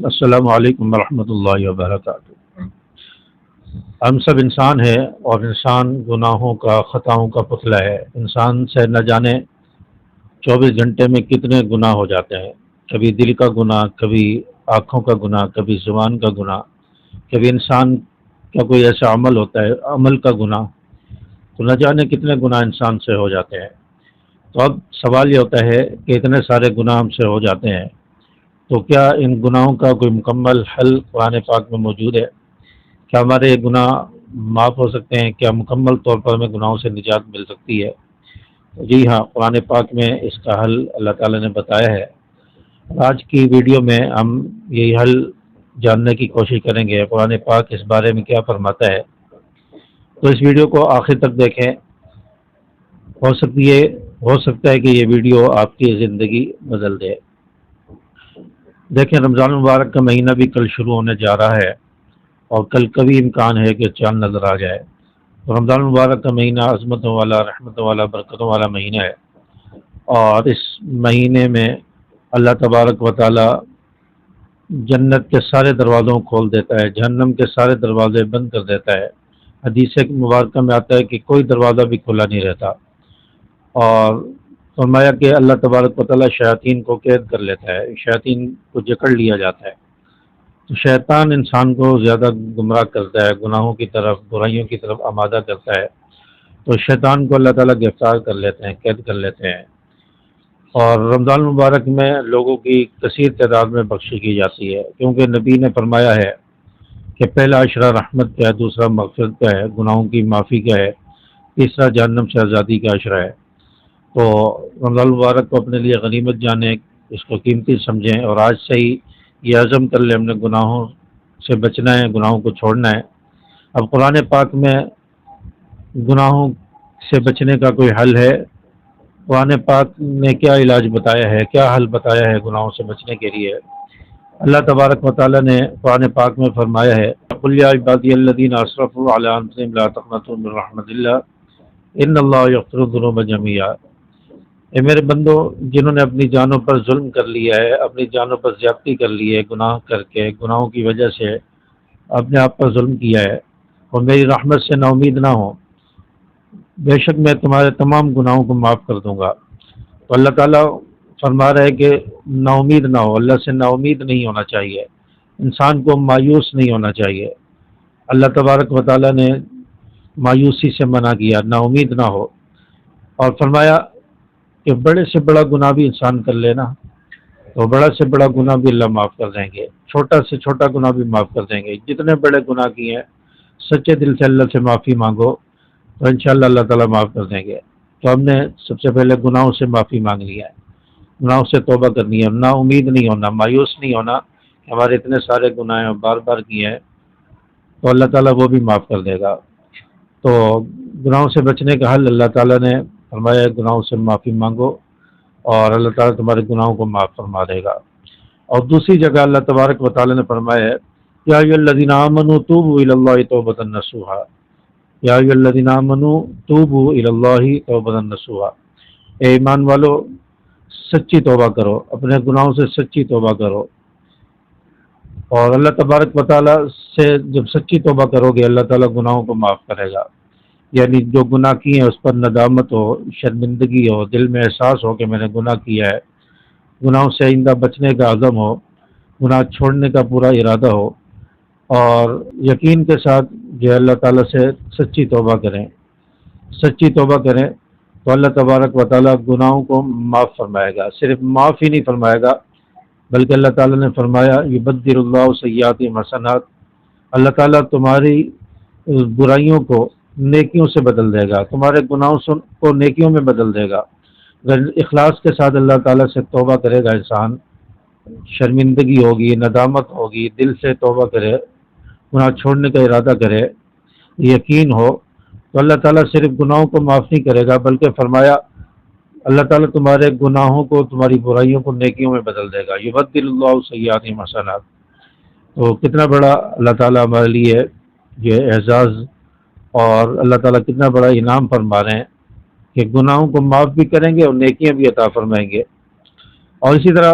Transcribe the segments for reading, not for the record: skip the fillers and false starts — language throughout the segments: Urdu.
السلام علیکم ورحمۃ اللہ وبرکاتہ۔ ہم سب انسان ہیں اور انسان گناہوں کا خطاؤں کا پتلا ہے۔ انسان سے نہ جانے 24 گھنٹے میں کتنے گناہ ہو جاتے ہیں، کبھی دل کا گناہ، کبھی آنکھوں کا گناہ، کبھی زبان کا گناہ، کبھی انسان کا کوئی ایسا عمل ہوتا ہے عمل کا گناہ، تو نہ جانے کتنے گناہ انسان سے ہو جاتے ہیں۔ تو اب سوال یہ ہوتا ہے کہ اتنے سارے گناہ ہم سے ہو جاتے ہیں، تو کیا ان گناہوں کا کوئی مکمل حل قرآن پاک میں موجود ہے؟ کیا ہمارے گناہ معاف ہو سکتے ہیں؟ کیا مکمل طور پر ہمیں گناہوں سے نجات مل سکتی ہے؟ جی ہاں، قرآن پاک میں اس کا حل اللہ تعالیٰ نے بتایا ہے۔ آج کی ویڈیو میں ہم یہی حل جاننے کی کوشش کریں گے، قرآن پاک اس بارے میں کیا فرماتا ہے۔ تو اس ویڈیو کو آخر تک دیکھیں، ہو سکتا ہے کہ یہ ویڈیو آپ کی زندگی بدل دے۔ دیکھیں، رمضان المبارک کا مہینہ بھی کل شروع ہونے جا رہا ہے، اور کل کبھی امکان ہے کہ چاند نظر آ جائے۔ تو رمضان المبارک کا مہینہ عظمتوں والا، رحمتوں والا، برکتوں والا مہینہ ہے، اور اس مہینے میں اللہ تبارک و تعالی جنت کے سارے دروازوں کو کھول دیتا ہے، جہنم کے سارے دروازے بند کر دیتا ہے۔ حدیث مبارکہ میں آتا ہے کہ کوئی دروازہ بھی کھلا نہیں رہتا، اور فرمایا کہ اللہ تبارک و تعالی شیاطین کو قید کر لیتا ہے، شیاطین کو جکڑ لیا جاتا ہے۔ تو شیطان انسان کو زیادہ گمراہ کرتا ہے، گناہوں کی طرف، برائیوں کی طرف آمادہ کرتا ہے۔ تو شیطان کو اللہ تعالیٰ گرفتار کر لیتے ہیں، قید کر لیتے ہیں، اور رمضان المبارک میں لوگوں کی کثیر تعداد میں بخشش کی جاتی ہے، کیونکہ نبی نے فرمایا ہے کہ پہلا عشرہ رحمت کا ہے، دوسرا مغفرت کا ہے، گناہوں کی معافی کا ہے، تیسرا جہنم سے آزادی کا عشرہ ہے۔ تو رمضان المبارک کو اپنے لیے غنیمت جانیں، اس کو قیمتی سمجھیں، اور آج سے ہی یہ عزم کر لیں ہم نے گناہوں سے بچنا ہے، گناہوں کو چھوڑنا ہے۔ اب قرآن پاک میں گناہوں سے بچنے کا کوئی حل ہے؟ قرآن پاک نے کیا علاج بتایا ہے، کیا حل بتایا ہے گناہوں سے بچنے کے لیے؟ اللہ تبارک و تعالیٰ نے قرآن پاک میں فرمایا ہے، قل یا عبادی الذین اسرفوا علی انفسہم لا تقنطوا من رحمت اللہ ان اللہ یغفر الذنوب جميعا۔ اے میرے بندو، جنہوں نے اپنی جانوں پر ظلم کر لیا ہے، اپنی جانوں پر زیادتی کر لی ہے، گناہ کر کے، گناہوں کی وجہ سے اپنے آپ پر ظلم کیا ہے، اور میری رحمت سے نا امید نہ ہو، بے شک میں تمہارے تمام گناہوں کو معاف کر دوں گا۔ تو اللہ تعالیٰ فرما رہا ہے کہ نا امید نہ ہو، اللہ سے نا امید نہیں ہونا چاہیے، انسان کو مایوس نہیں ہونا چاہیے۔ اللہ تبارک و تعالیٰ نے مایوسی سے منع کیا، نا امید نہ ہو، اور فرمایا کہ بڑے سے بڑا گناہ بھی انسان کر لینا تو بڑا سے بڑا گناہ بھی اللہ معاف کر دیں گے، چھوٹا سے چھوٹا گناہ بھی معاف کر دیں گے۔ جتنے بڑے گناہ کیے ہیں سچے دل سے اللہ سے معافی مانگو تو انشاءاللہ اللہ تعالیٰ معاف کر دیں گے۔ تو ہم نے سب سے پہلے گناہوں سے معافی مانگ لیا ہے، گناہوں سے توبہ کرنی ہے، نا امید نہیں ہونا، مایوس نہیں ہونا کہ ہمارے اتنے سارے گناہ ہیں بار بار کیے ہیں، تو اللہ تعالیٰ وہ بھی معاف کر دے گا۔ تو گناہوں سے بچنے کا حل اللہ تعالیٰ نے فرمایا ہے، گناہوں سے معافی مانگو اور اللہ تعالیٰ تمہارے گناہوں کو معاف فرما دے گا۔ اور دوسری جگہ اللہ تبارک و تعالیٰ نے فرمایا ہے، یا ایھا الذین آمنوا توبوا الی اللہ توبۃ نصوحا، یا ایھا الذین آمنوا توبوا الی اللہ توبۃ نصوحا، اے ایمان والو سچی توبہ کرو، اپنے گناہوں سے سچی توبہ کرو۔ اور اللہ تبارک و تعالیٰ سے جب سچی توبہ کرو گے اللہ تعالیٰ گناہوں کو معاف کرے گا، یعنی جو گناہ کیے ہیں اس پر ندامت ہو، شرمندگی ہو، دل میں احساس ہو کہ میں نے گناہ کیا ہے، گناہوں سے آئندہ بچنے کا عزم ہو، گناہ چھوڑنے کا پورا ارادہ ہو، اور یقین کے ساتھ جو اللہ تعالیٰ سے سچی توبہ کریں، سچی توبہ کریں تو اللہ تبارک و تعالیٰ گناہوں کو معاف فرمائے گا۔ صرف معاف ہی نہیں فرمائے گا بلکہ اللہ تعالیٰ نے فرمایا یبدل اللہ سیئاتہم حسنات، اللہ تعالیٰ تمہاری برائیوں کو نیکیوں سے بدل دے گا، تمہارے گناہوں کو نیکیوں میں بدل دے گا۔ اگر اخلاص کے ساتھ اللہ تعالیٰ سے توبہ کرے گا انسان، شرمندگی ہوگی، ندامت ہوگی، دل سے توبہ کرے، گناہ چھوڑنے کا ارادہ کرے، یقین ہو، تو اللہ تعالیٰ صرف گناہوں کو معاف نہیں کرے گا بلکہ فرمایا اللہ تعالیٰ تمہارے گناہوں کو، تمہاری برائیوں کو نیکیوں میں بدل دے گا۔ یبدل اللہ سیئاتہم حسنات۔ تو کتنا بڑا اللہ تعالیٰ ہمارے لیے یہ اعزاز اور اللہ تعالیٰ کتنا بڑا انعام فرما رہے ہیں کہ گناہوں کو معاف بھی کریں گے اور نیکیاں بھی عطا فرمائیں گے۔ اور اسی طرح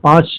5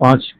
5